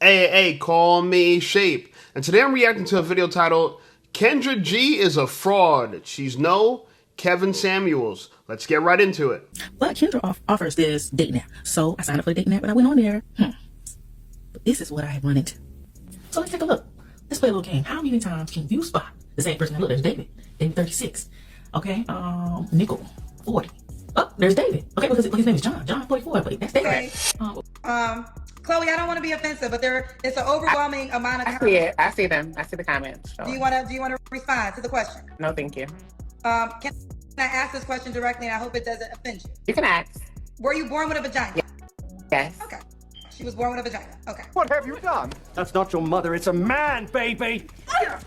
Hey, call me Shape. And today I'm reacting to a video titled, Kendra G is a fraud. She's no Kevin Samuels. Let's get right into it. But Kendra offers this dating app. So I signed up for the dating app and I went on there. But this is what I have run into. So let's take a look. Let's play a little game. How many times can you spot the same person? Look, there's David. David 36. Okay, Nickel 40. Oh, there's David. Okay, because his name is John. John 44. But that's David. Okay. Chloe, I don't want to be offensive, but it's an overwhelming amount of. I see it. I see them. I see the comments. Sure. Do you want to respond to the question? No, thank you. Can I ask this question directly, and I hope it doesn't offend you? You can ask. Were you born with a vagina? Yes. Okay. She was born with a vagina. Okay. What have you done? That's not your mother. It's a man, baby. Yeah.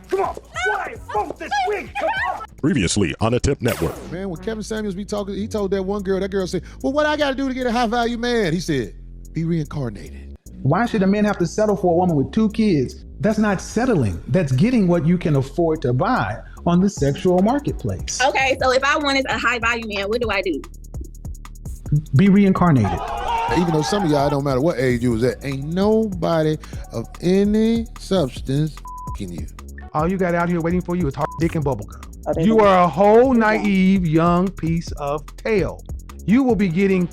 Come on. Why? Both this wig. Come on. Previously on a Tip Network. Man, when Kevin Samuels be talking, he told that girl said, well, what I got to do to get a high value man? He said, be reincarnated. Why should a man have to settle for a woman with 2 kids? That's not settling. That's getting what you can afford to buy on the sexual marketplace. Okay, so if I wanted a high value man, what do I do? Be reincarnated. Even though some of y'all, don't matter what age you was at, ain't nobody of any substance you. All you got out here waiting for you is hard dick and bubblegum. You are a whole naive young piece of tail. You will be getting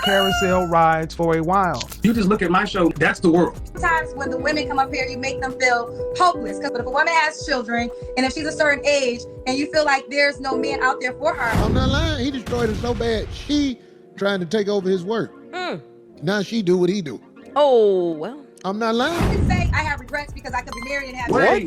carousel rides for a while. You just look at my show, that's the world. Sometimes when the women come up here, you make them feel hopeless. But if a woman has children, and if she's a certain age, and you feel like there's no man out there for her. I'm not lying. He destroyed her so bad. She trying to take over his work. Now she do what he do. Oh, well. I'm not lying. I can say I have regrets because I could be married and have What?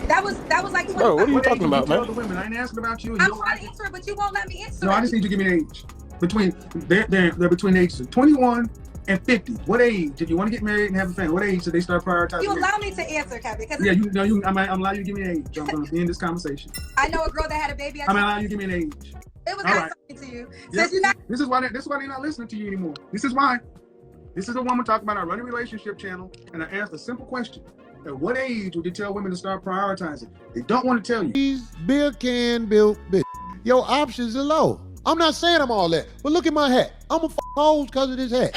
That was like 25. Bro, what are you talking about, man? The women. I ain't asking about you. I'm trying to answer it, but you won't let me answer No, it. I just need you to give me an age. They're between the ages of 21 and 50. What age? If you want to get married and have a family, what age should they start prioritizing? You allow me to answer, Kevin. Because yeah, I'm allow you to give me an age. I'm going to end this conversation. I know a girl that had a baby. I'm allow you to give me an age. It was not talking to you. Yep. This is why they're not listening to you anymore. This is why. This is a woman talking about our running relationship channel, and I asked a simple question. At what age would you tell women to start prioritizing? They don't want to tell you. These beer can built bitch. Your options are low. I'm not saying I'm all that, but look at my hat. I'm a hoes because of this hat.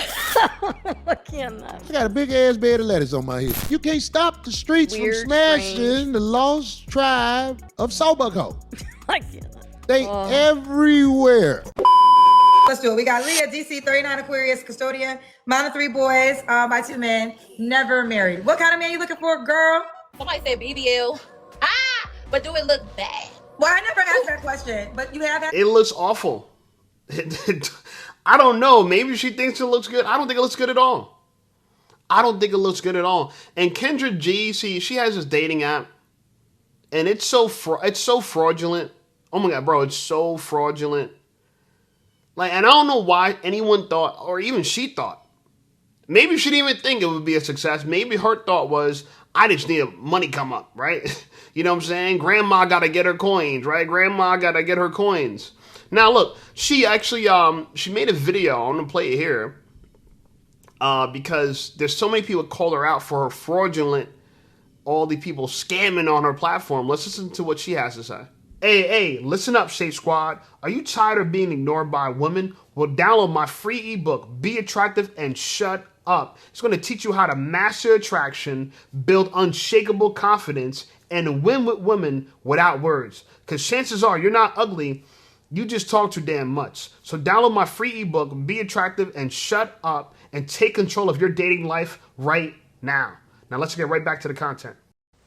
I cannot. I got a big ass bed of lettuce on my head. You can't stop the streets from smashing the lost tribe of Soberco. I cannot. They everywhere. Let's do it. We got Leah, DC, 39 Aquarius, custodian, mom of 3 boys, by 2 men, never married. What kind of man you looking for, girl? Somebody said BBL. But do it look bad? Well, I never asked that question, but you have that. It looks awful. I don't know. Maybe she thinks it looks good. I don't think it looks good at all. I don't think it looks good at all. And Kendra G, see, she has this dating app, and it's so fraudulent. Oh my God, bro, it's so fraudulent. And I don't know why anyone thought, or even she thought, maybe she didn't even think it would be a success. Maybe her thought was, I just need a money come up, right? You know what I'm saying? Grandma got to get her coins, right? Grandma got to get her coins. Now, look, she actually, she made a video. I'm going to play it here because there's so many people called her out for her fraudulent, all the people scamming on her platform. Let's listen to what she has to say. Hey, listen up, Shape Squad. Are you tired of being ignored by women? Well, download my free ebook, Be Attractive and Shut Up. It's going to teach you how to master attraction, build unshakable confidence, and win with women without words. Because chances are you're not ugly, you just talk too damn much. So download my free ebook, Be Attractive and Shut Up, and take control of your dating life right now. Now let's get right back to the content.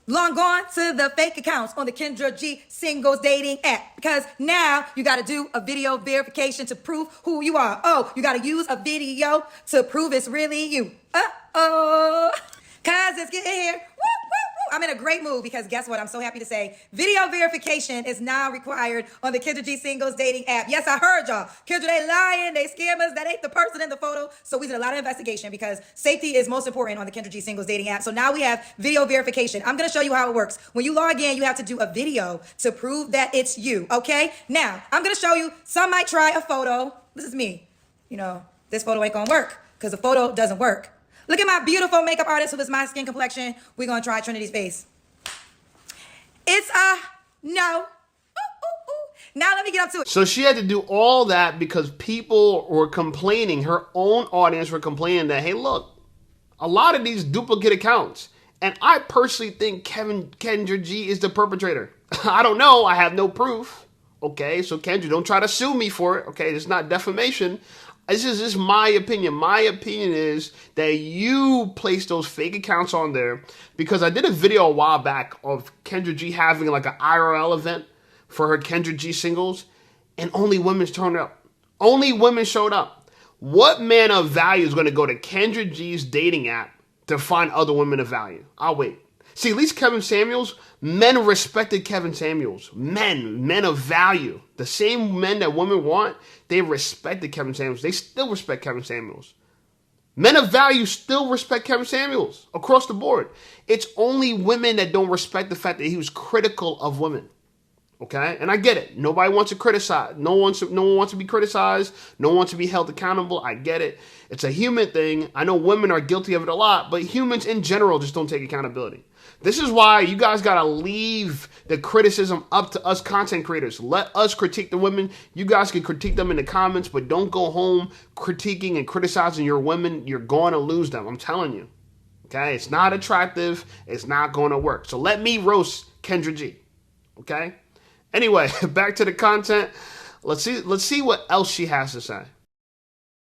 Long gone to the fake accounts on the Kendra G singles dating app, because now you got to do a video verification to prove who you are. Oh, you got to use a video to prove it's really you. Cause it's getting here. Woo, woo, woo. I'm in a great mood because guess what? I'm so happy to say video verification is now required on the Kendra G singles dating app. Yes, I heard y'all. Kendra, they lying, they scammers, that ain't the person in the photo. So we did a lot of investigation because safety is most important on the Kendra G singles dating app. So now we have video verification. I'm gonna show you how it works. When you log in, you have to do a video to prove that it's you, okay? Now, I'm gonna show you, some might try a photo. This is me. You know, this photo ain't gonna work because the photo doesn't work. Look at my beautiful makeup artist who is my skin complexion. We're going to try Trinity's face. It's a no. Ooh, ooh, ooh. Now let me get up to it. So she had to do all that because people were complaining, her own audience were complaining that, hey, look, A lot of these duplicate accounts. And I personally think Kendra G is the perpetrator. I don't know. I have no proof. Okay, so Kendra, don't try to sue me for it. Okay, it's not defamation. This is just my opinion. My opinion is that you placed those fake accounts on there because I did a video a while back of Kendra G having like an IRL event for her Kendra G singles, and only women turned up. Only women showed up. What man of value is going to go to Kendra G's dating app to find other women of value? I'll wait. See, at least Kevin Samuels, men respected Kevin Samuels. Men of value. The same men that women want, they respected Kevin Samuels. They still respect Kevin Samuels. Men of value still respect Kevin Samuels across the board. It's only women that don't respect the fact that he was critical of women. Okay? And I get it. Nobody wants to criticize. No one wants to be criticized. No one wants to be held accountable. I get it. It's a human thing. I know women are guilty of it a lot, but humans in general just don't take accountability. This is why you guys got to leave the criticism up to us content creators. Let us critique the women. You guys can critique them in the comments, but don't go home critiquing and criticizing your women. You're going to lose them. I'm telling you. Okay? It's not attractive. It's not going to work. So let me roast Kendra G. Okay? Anyway, back to the content. Let's see what else she has to say.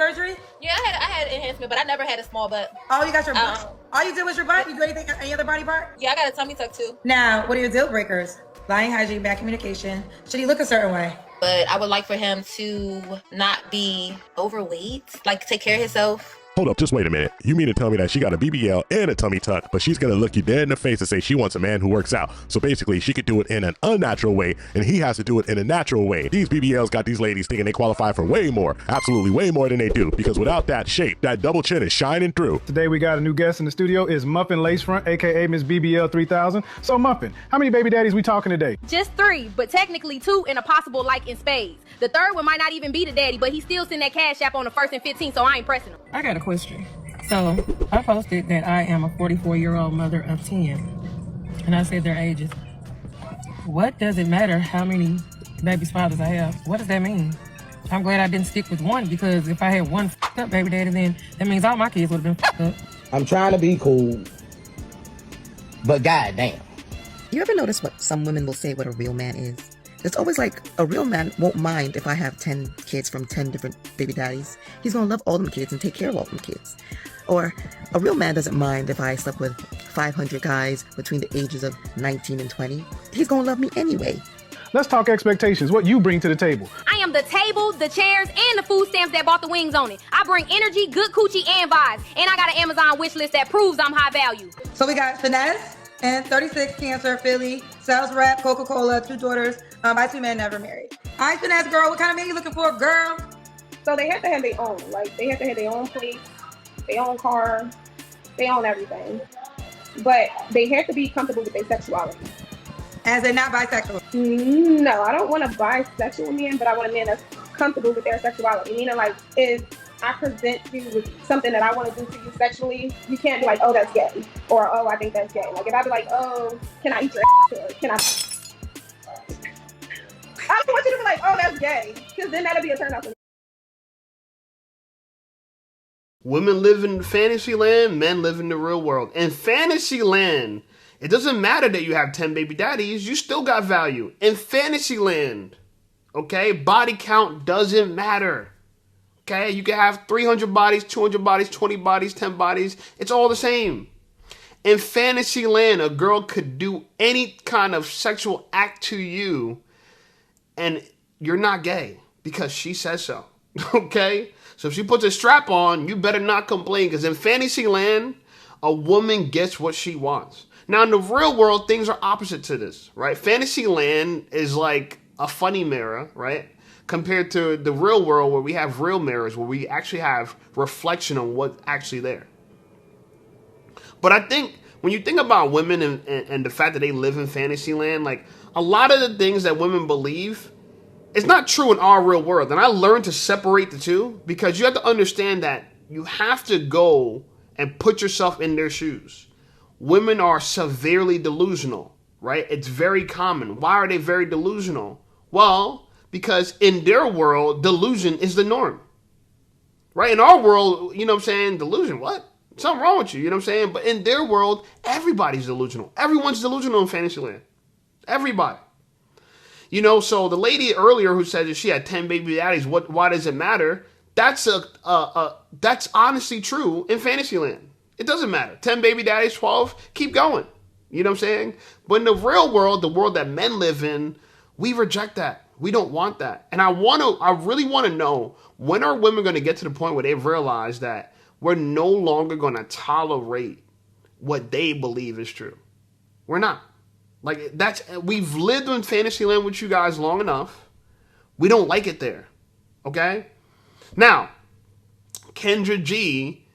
Surgery? Yeah, I had enhancement, but I never had a small butt. Oh, you got your butt? All you did was your butt? You do anything, any other body part? Yeah, I got a tummy tuck too. Now, what are your deal breakers? Lying, hygiene, bad communication. Should he look a certain way? But I would like for him to not be overweight, like take care of himself. Hold up, just wait a minute. You mean to tell me that she got a BBL and a tummy tuck, but she's gonna look you dead in the face and say she wants a man who works out. So basically, she could do it in an unnatural way, and he has to do it in a natural way. These BBLs got these ladies thinking they qualify for way more, absolutely way more than they do, because without that shape, that double chin is shining through. Today we got a new guest in the studio. Is Muffin Lacefront, aka Miss BBL 3000. So Muffin, how many baby daddies we talking today? Just 3, but technically 2 and a possible like in spades. The third one might not even be the daddy, but he still send that cash app on the 1st and 15th, so I ain't pressing him. I got a question. So I posted that I am a 44-year-old mother of 10, and I said their ages. What does it matter how many baby's fathers I have? What does that mean? I'm glad I didn't stick with one, because if I had one f***ed up baby daddy, then that means all my kids would have been f***ed up. I'm trying to be cool, but goddamn. You ever notice what some women will say what a real man is? It's always like, a real man won't mind if I have 10 kids from 10 different baby daddies. He's gonna love all them kids and take care of all them kids. Or, a real man doesn't mind if I slept with 500 guys between the ages of 19 and 20. He's gonna love me anyway. Let's talk expectations. What you bring to the table. I am the table, the chairs, and the food stamps that bought the wings on it. I bring energy, good coochie, and vibes. And I got an Amazon wish list that proves I'm high value. So we got Finesse and 36 Cancer, Philly, sales rep, Coca-Cola, 2 daughters, by 2 men never married. All right, Finesse girl, what kind of man you looking for, girl? So they have to have their own. Like, they have to have their own place, their own car, they own everything. But they have to be comfortable with their sexuality. As in not bisexual? No, I don't want a bisexual man, but I want a man that's comfortable with their sexuality. Meaning, like, if I present you with something that I want to do to you sexually, you can't be like, oh, that's gay. Or, oh, I think that's gay. Like, if I be like, oh, can I eat your ass? Or can I don't want you to be like, oh, that's gay. Because then that'll be a turn off for me. Women live in fantasy land, men live in the real world. In fantasy land, it doesn't matter that you have 10 baby daddies, you still got value. In fantasy land, okay, body count doesn't matter. Okay, you can have 300 bodies, 200 bodies, 20 bodies, 10 bodies. It's all the same. In fantasy land, a girl could do any kind of sexual act to you and you're not gay because she says so. Okay? So if she puts a strap on, you better not complain, because in fantasy land, a woman gets what she wants. Now, in the real world, things are opposite to this, right? Fantasy land is like a funny mirror, right? Compared to the real world, where we have real mirrors, where we actually have reflection on what's actually there. But I think when you think about women and the fact that they live in fantasy land, like, a lot of the things that women believe, it's not true in our real world. And I learned to separate the two, because you have to understand that you have to go and put yourself in their shoes. Women are severely delusional, right? It's very common. Why are they very delusional? Well, because in their world, delusion is the norm, right? In our world, you know what I'm saying? Delusion, what? Something wrong with you, you know what I'm saying? But in their world, everybody's delusional. Everyone's delusional in Fantasyland. Everybody. You know, so the lady earlier who said that she had 10 baby daddies, why does it matter? That's that's honestly true in Fantasyland. It doesn't matter. 10 baby daddies, 12, keep going. You know what I'm saying? But in the real world, the world that men live in, we reject that. We don't want that. And I really want to know, when are women going to get to the point where they realize that we're no longer going to tolerate what they believe is true? We're not. Like, we've lived in Fantasyland with you guys long enough. We don't like it there. Okay? Now, Kendra G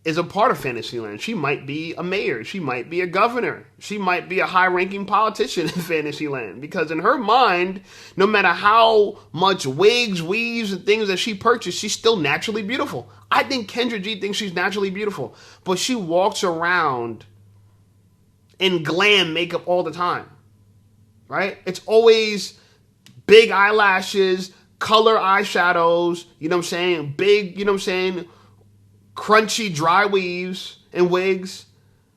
is a part of Fantasyland. She might be a mayor. She might be a governor. She might be a high-ranking politician in Fantasyland. Because in her mind, no matter how much wigs, weaves, and things that she purchased, she's still naturally beautiful. I think Kendra G thinks she's naturally beautiful. But she walks around in glam makeup all the time. Right? It's always big eyelashes, color eyeshadows, you know what I'm saying? Big, you know what I'm saying? Crunchy dry weaves and wigs.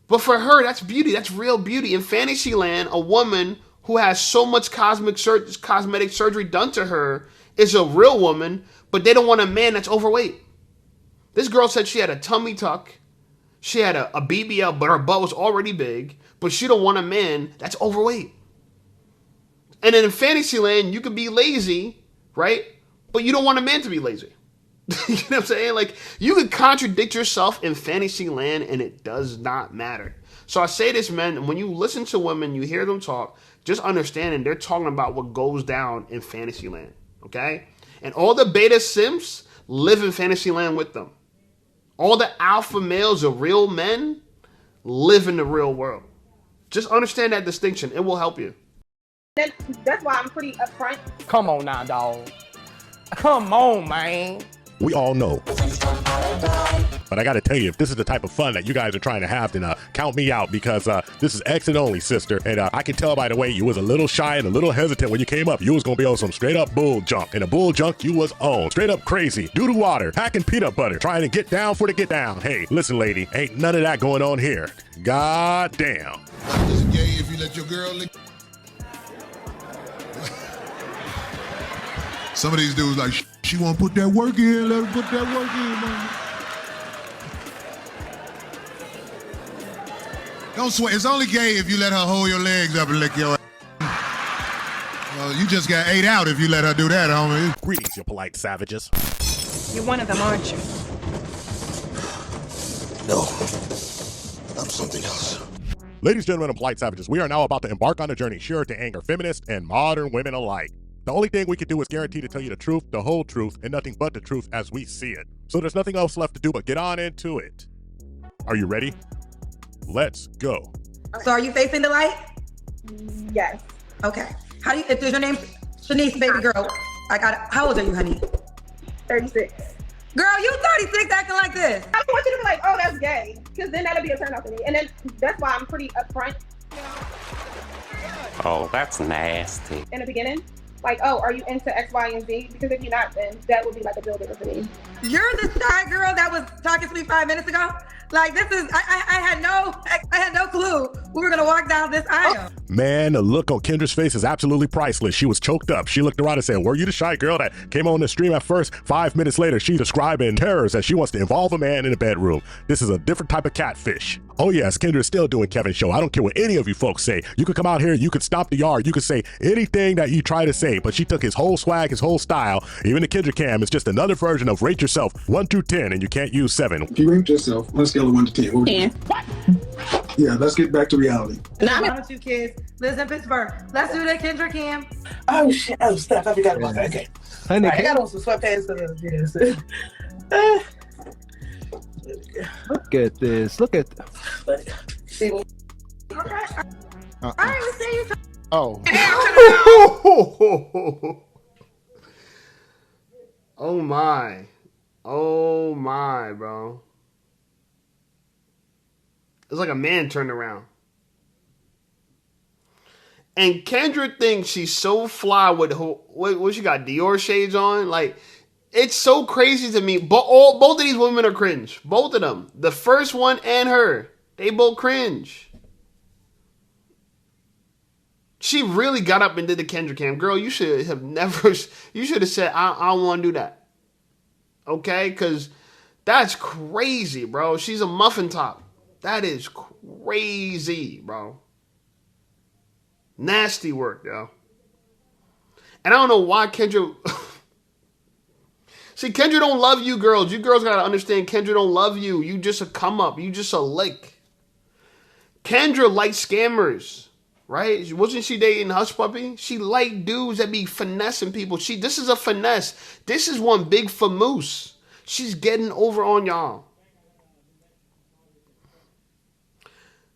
But for her, that's beauty. That's real beauty. In Fantasyland, a woman who has so much cosmetic surgery done to her is a real woman, but they don't want a man that's overweight. This girl said she had a tummy tuck. She had a BBL, but her butt was already big. But she don't want a man that's overweight. And then in Fantasyland, you can be lazy, right? But you don't want a man to be lazy. You know what I'm saying? Like, you can contradict yourself in Fantasyland and it does not matter. So I say this, man, when you listen to women, you hear them talk, just understanding they're talking about what goes down in Fantasyland, okay? And all the beta simps live in Fantasyland with them. All the alpha males of real men live in the real world. Just understand that distinction. It will help you. That's why I'm pretty upfront. Come on now, dog. Come on, man. We all know. But I gotta tell you, if this is the type of fun that you guys are trying to have, then count me out, because this is exit only, sister. And I can tell by the way you was a little shy and a little hesitant when you came up. You was gonna be on some straight up bull junk. And the bull junk you was on. Straight up crazy. Doo-doo water. Hacking peanut butter. Trying to get down for the get down. Hey, listen, lady. Ain't none of that going on here. God damn. I'm just gay if you let your girl lick. Some of these dudes like, she won't put that work in, let her put that work in, man. Don't sweat. It's only gay if you let her hold your legs up and lick your ass. Well, you just got ate out if you let her do that, homie. Greetings, you polite savages. You're one of them, aren't you? No, I'm something else. Ladies, gentlemen, and polite savages, we are now about to embark on a journey sure to anger feminists and modern women alike. The only thing we can do is guarantee to tell you the truth, the whole truth, and nothing but the truth as we see it. So there's nothing else left to do but get on into it. Are you ready? Let's go. So are you facing the light? Yes. Okay. How do you, if there's your name, Shanice, baby girl, how old are you, honey? 36. Girl, you 36 acting like this. I don't want you to be like, oh, that's gay. Because then that'll be a turn off for me. And then that's why I'm pretty upfront. Oh, that's nasty. In the beginning. Like, oh, are you into X, Y, and Z? Because if you're not, then that would be like a deal breaker for me. You're the shy girl that was talking to me 5 minutes ago. Like, this is, I had no clue we were gonna walk down this aisle. Man, the look on Kendra's face is absolutely priceless. She was choked up. She looked around and said, were you the shy girl that came on the stream at first? 5 minutes later, she's describing terrors as she wants to involve a man in the bedroom. This is a different type of catfish. Oh yes, Kendra's still doing Kevin's show. I don't care what any of you folks say. You could come out here, you could stomp the yard, you could say anything that you try to say, but she took his whole swag, his whole style. Even the Kendra cam is just another version of rate yourself 1 through 10, and you can't use 7. If you rate yourself on a scale of 1 to 10, what would you do? Yeah, let's get back to reality. Why don't you kids live in Pittsburgh? Let's do that Kendra cam. Oh shit! Oh stuff! I forgot about that. Okay. Honey, I got on some sweatpants. Look at this. Look at. See. Okay. All right, let's see you. Oh. Oh my. Oh my, bro. It's like a man turned around. And Kendra thinks she's so fly with what she got Dior shades on. Like, It's so crazy to me. Both of these women are cringe. Both of them. The first one and her. They both cringe. She really got up and did the Kendra cam. Girl, you should have never... You should have said, I don't want to do that. Okay? Because that's crazy, bro. She's a muffin top. That is crazy, bro. Nasty work, yo. And I don't know why Kendra... See, Kendra don't love you girls. You girls gotta understand Kendra don't love you. You just a come up. You just a lick. Kendra likes scammers, right? Wasn't she dating Hush Puppy? She liked dudes that be finessing people. This is a finesse. This is one big famoose. She's getting over on y'all.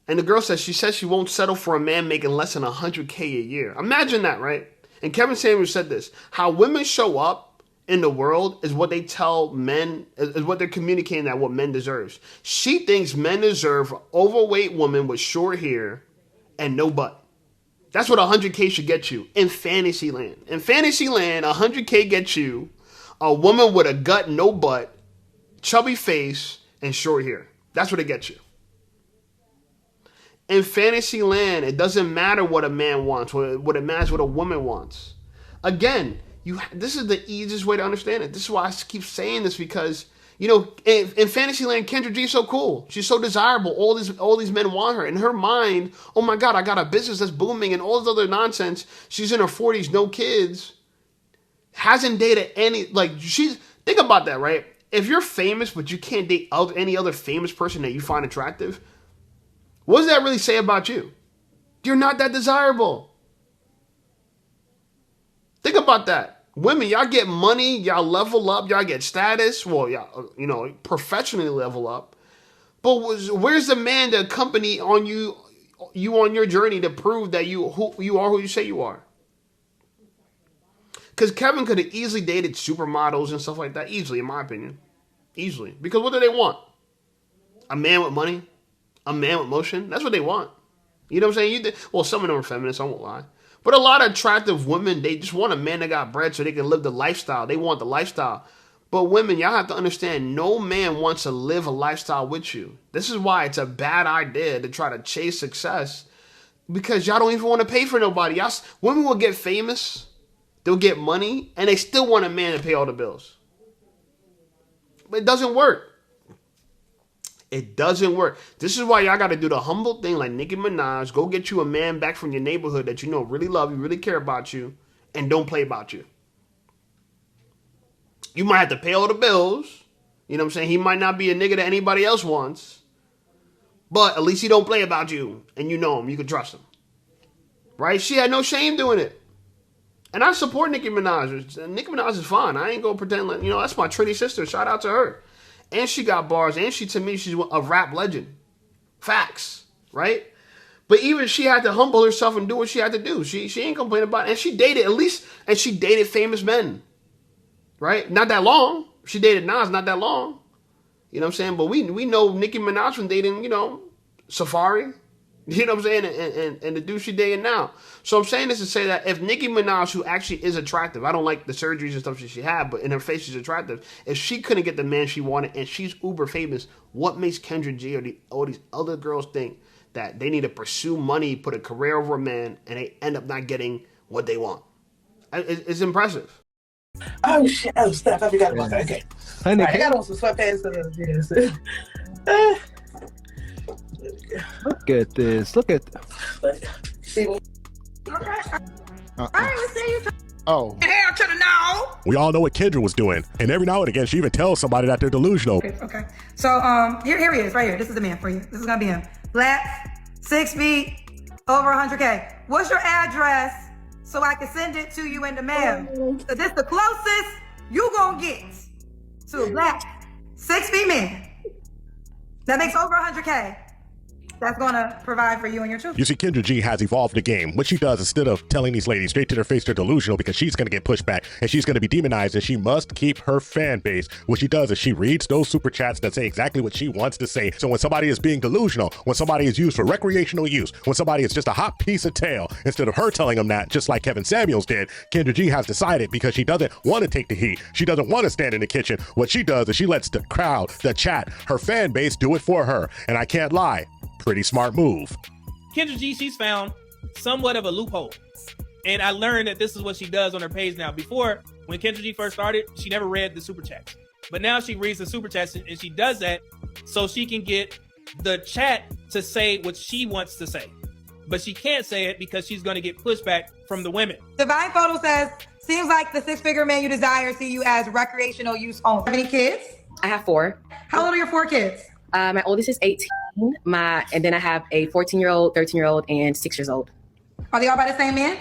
And the girl says she won't settle for a man making less than $100K a year. Imagine that, right? And Kevin Samuels said this: how women show up in the world is what they tell men, is what they're communicating that what men deserve. She thinks men deserve an overweight woman with short hair and no butt. That's what 100K should get you in fantasy land. In fantasy land, 100K gets you a woman with a gut, no butt, chubby face, and short hair. That's what it gets you. In fantasy land, it doesn't matter what a man wants. What it matters what a woman wants. Again, this is the easiest way to understand it. This is why I keep saying this, because, you know, in Fantasyland, Kendra G is so cool. She's so desirable. All these men want her. In her mind, oh my God, I got a business that's booming and all this other nonsense. She's in her 40s, no kids. Hasn't dated any, think about that, right? If you're famous, but you can't date any other famous person that you find attractive, what does that really say about you? You're not that desirable. Think about that. Women, y'all get money, y'all level up, y'all get status. Well, y'all, professionally level up. But where's the man to accompany on you on your journey to prove that who you say you are? Because Kevin could have easily dated supermodels and stuff like that. Easily, in my opinion. Easily. Because what do they want? A man with money? A man with motion? That's what they want. You know what I'm saying? Well, some of them are feminists, I won't lie. But a lot of attractive women, they just want a man that got bread so they can live the lifestyle. They want the lifestyle. But women, y'all have to understand, no man wants to live a lifestyle with you. This is why it's a bad idea to try to chase success, because y'all don't even want to pay for nobody. Women will get famous, they'll get money, and they still want a man to pay all the bills. But it doesn't work. It doesn't work. This is why y'all got to do the humble thing like Nicki Minaj. Go get you a man back from your neighborhood that you know really love you, really care about you, and don't play about you. You might have to pay all the bills. You know what I'm saying? He might not be a nigga that anybody else wants. But at least he don't play about you. And you know him. You can trust him. Right? She had no shame doing it. And I support Nicki Minaj. Nicki Minaj is fine. I ain't going to pretend like, that's my Trinity sister. Shout out to her. And she got bars. And to me, she's a rap legend. Facts. Right? But even she had to humble herself and do what she had to do. She ain't complaining about it. And she dated famous men. Right? Not that long. She dated Nas not that long. You know what I'm saying? But we know Nicki Minaj from dating, Safari. You know what I'm saying? And the dude she dating now. So I'm saying this to say that if Nicki Minaj, who actually is attractive, I don't like the surgeries and stuff that she had, but in her face she's attractive. If she couldn't get the man she wanted and she's uber famous, what makes Kendra G or all these other girls think that they need to pursue money, put a career over a man, and they end up not getting what they want? It's impressive. Oh shit! Oh Steph, I forgot about that. Okay, Hi, Nick. I got on some sweatpants. Look at this. Look at. See. Oh. Hell to the no. We all know what Kendra was doing, and every now and again she even tells somebody that they're delusional. Okay. So here he is, right here. This is the man for you. This is gonna be him. Black, 6 feet, over 100K. What's your address so I can send it to you in the mail? So this the closest you gonna get to a black 6 feet man that makes over 100K. that's going to provide for you and your children. You see, Kendra G has evolved the game. What she does, instead of telling these ladies straight to their face they're delusional because she's going to get pushed back and she's going to be demonized and she must keep her fan base, what she does is she reads those super chats that say exactly what she wants to say. So when somebody is being delusional, when somebody is used for recreational use, when somebody is just a hot piece of tail, instead of her telling them that, just like Kevin Samuels did, Kendra G has decided, because she doesn't want to take the heat, she doesn't want to stand in the kitchen, what she does is she lets the crowd, the chat, her fan base do it for her. And I can't lie, pretty smart move. Kendra G, she's found somewhat of a loophole. And I learned that this is what she does on her page now. Before, when Kendra G first started, she never read the super chats. But now she reads the super chats, and she does that so she can get the chat to say what she wants to say. But she can't say it because she's going to get pushback from the women. Divine Photo says, seems like the six-figure man you desire see you as recreational use only. Have any kids? I have 4. How old are your 4 kids? My oldest is 18. And then I have a 14-year-old, 13-year-old, and 6 years old. Are they all by the same man?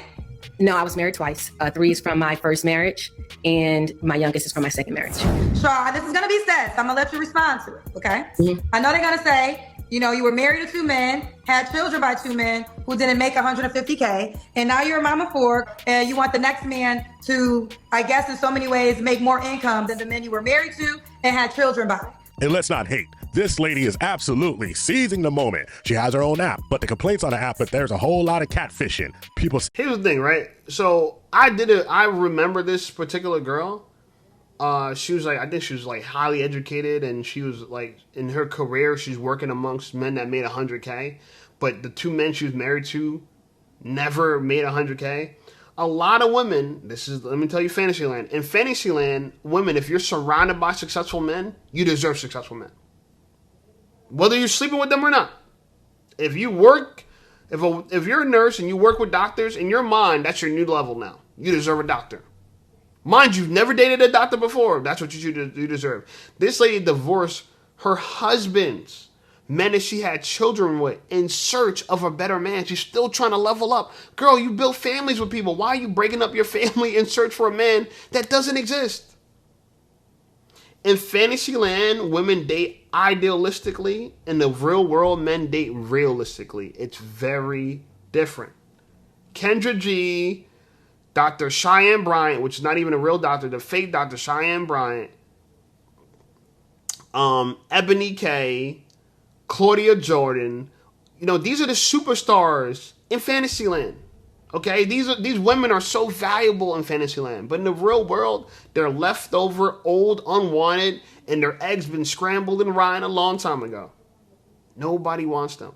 No, I was married twice. 3 is from my first marriage, and my youngest is from my second marriage. Shaw, this is going to be said, so I'm going to let you respond to it, okay? I know they're going to say, you know, you were married to 2 men, had children by 2 men who didn't make $150K, and now you're a mom of 4, and you want the next man to, I guess in so many ways, make more income than the men you were married to and had children by. And let's not hate. This lady is absolutely seizing the moment. She has her own app, but the complaints on the app, but there's a whole lot of catfishing. People. Here's the thing, right? So I remember this particular girl. She was like, I think she was like highly educated, and she was like, in her career, she's working amongst men that made $100K, but the 2 men she was married to never made $100K. A lot of women, let me tell you Fantasyland. In Fantasyland, women, if you're surrounded by successful men, you deserve successful men. Whether you're sleeping with them or not. If you work, if you're a nurse and you work with doctors, in your mind, that's your new level now. You deserve a doctor. Mind you, you've never dated a doctor before. That's what you deserve. This lady divorced her husbands, men that she had children with, in search of a better man. She's still trying to level up. Girl, you built families with people. Why are you breaking up your family in search for a man that doesn't exist? In Fantasyland, women date idealistically. In the real world, men date realistically. It's very different. Kendra G, Dr. Cheyenne Bryant, which is not even a real doctor, the fake Dr. Cheyenne Bryant, Ebony K, Claudia Jordan, you know, these are the superstars in Fantasyland. Okay, these women are so valuable in Fantasyland, but in the real world, they're leftover, old, unwanted, and their eggs been scrambled and rotting a long time ago. Nobody wants them.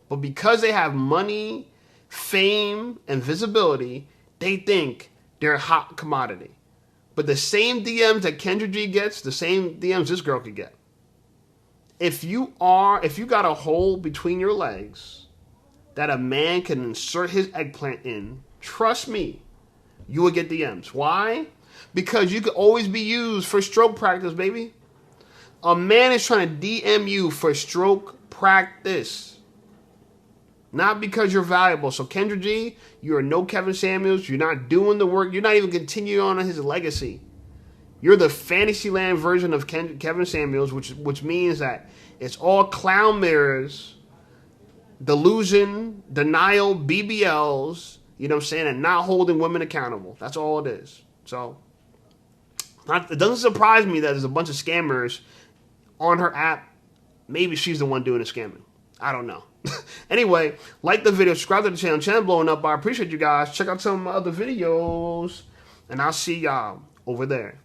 But because they have money, fame, and visibility, they think they're a hot commodity. But the same DMs that Kendra G gets, the same DMs this girl could get. If you got a hole between your legs that a man can insert his eggplant in, trust me, you will get DMs. Why? Because you could always be used for stroke practice, baby. A man is trying to DM you for stroke practice. Not because you're valuable. So Kendra G, you are no Kevin Samuels. You're not doing the work. You're not even continuing on his legacy. You're the Fantasyland version of Kevin Samuels, which means that it's all clown mirrors, delusion, denial, BBLs, you know what I'm saying, and not holding women accountable. That's all it is. So it doesn't surprise me that there's a bunch of scammers on her app. Maybe she's the one doing the scamming. I don't know. Anyway, like the video, subscribe to the channel blowing up. I appreciate you guys. Check out some of my other videos, and I'll see y'all over there.